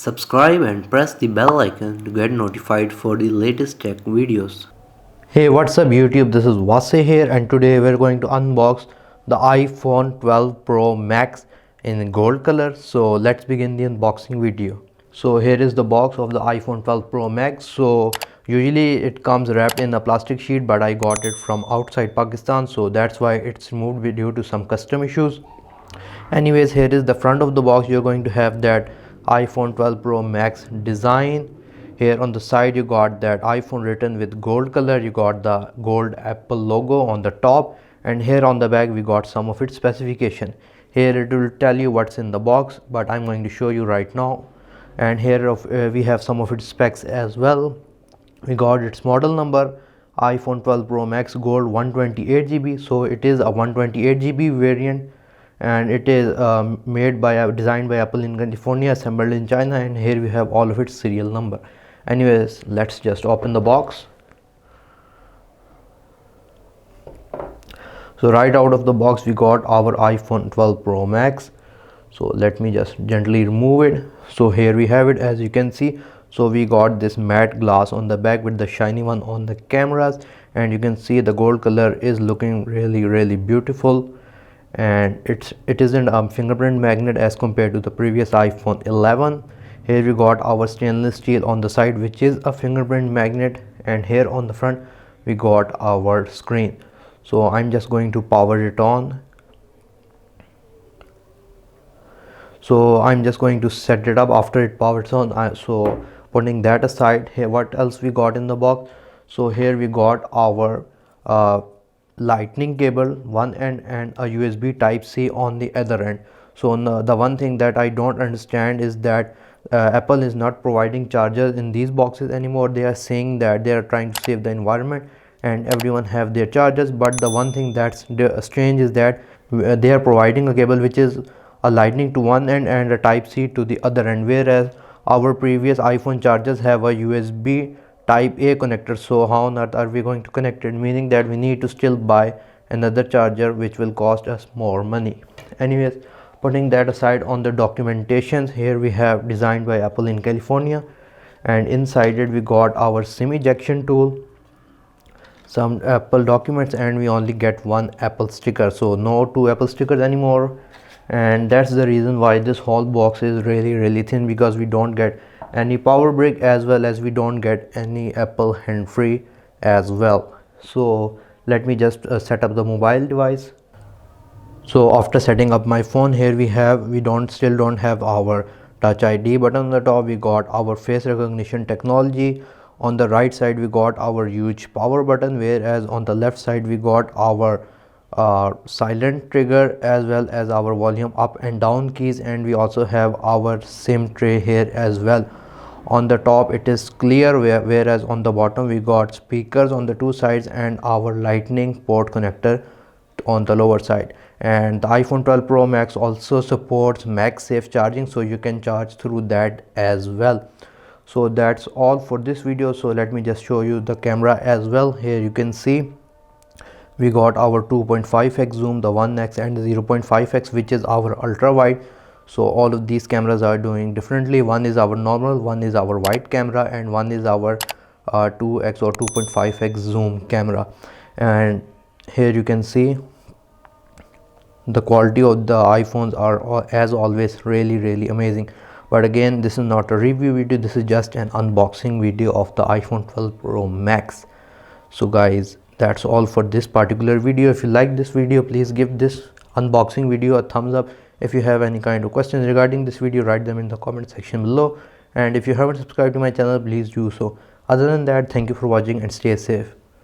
Subscribe and press the bell icon to get notified for the latest tech videos. Hey, what's up YouTube? This is Wasay here, and today we're going to unbox the iPhone 12 Pro Max in gold color. So let's begin the unboxing video. So here is the box of the iPhone 12 Pro Max. So usually it comes wrapped in a plastic sheet, but I got it from outside Pakistan, so that's why it's removed due to some custom issues. Anyways, here is the front of the box. You're going to have that iPhone 12 Pro Max design. Here on the side you got that iPhone written with gold color. You got the gold Apple logo on the top, and here on the back we got some of its specification. Here it will tell you what's in the box, but I'm going to show you right now. And here we have some of its specs as well. We got its model number, iPhone 12 Pro Max Gold 128GB. So it is a 128GB variant, and it is designed by Apple in California, assembled in China, and here we have all of its serial number. Anyways, let's just open the box. So right out of the box we got our iPhone 12 Pro Max. So let me just gently remove it. So here we have it, as you can see. So we got this matte glass on the back with the shiny one on the cameras, and you can see the gold color is looking really beautiful. And it isn't a fingerprint magnet as compared to the previous iPhone 11. Here we got our stainless steel on the side, which is a fingerprint magnet, and here on the front we got our screen. So I'm just going to power it on. So I'm just going to set it up after it powers on. So putting that aside, here what else we got in the box. So here we got our lightning cable, one end, and a USB type C on the other end. So the one thing that I don't understand is that Apple is not providing chargers in these boxes anymore. They are saying that they are trying to save the environment and everyone have their chargers, but the one thing that's strange is that they are providing a cable which is a lightning to one end and a type C to the other end, whereas our previous iPhone chargers have a USB type A connector. So how on earth are we going to connect it, meaning that we need to still buy another charger which will cost us more money. Anyways, putting that aside, on the documentations, here we have designed by Apple in California, and inside it we got our SIM ejection tool, some Apple documents, and we only get one Apple sticker. So no two Apple stickers anymore, and that's the reason why this whole box is really thin, because we don't get any power brick as well as we don't get any Apple hand-free as well. So let me just set up the mobile device. So after setting up my phone, here we still don't have our Touch ID, but on the top we got our face recognition technology. On the right side we got our huge power button, whereas on the left side we got our silent trigger as well as our volume up and down keys, and we also have our SIM tray here as well. On the top it is clear, whereas on the bottom we got speakers on the two sides and our lightning port connector on the lower side. And the iPhone 12 Pro Max also supports MagSafe charging, so you can charge through that as well. So that's all for this video. So let me just show you the camera as well. Here you can see we got our 2.5x zoom, the 1x, and the 0.5x, which is our ultra wide. So all of these cameras are doing differently. One is our normal, one is our wide camera, and one is our 2x or 2.5x zoom camera. And here you can see the quality of the iPhones are, as always, really amazing. But again, this is not a review video, this is just an unboxing video of the iPhone 12 Pro Max. So guys, that's all for this particular video. If you like this video, please give this unboxing video a thumbs up. If you have any kind of questions regarding this video, write them in the comment section below, and if you haven't subscribed to my channel, please do so. Other than that, thank you for watching and stay safe.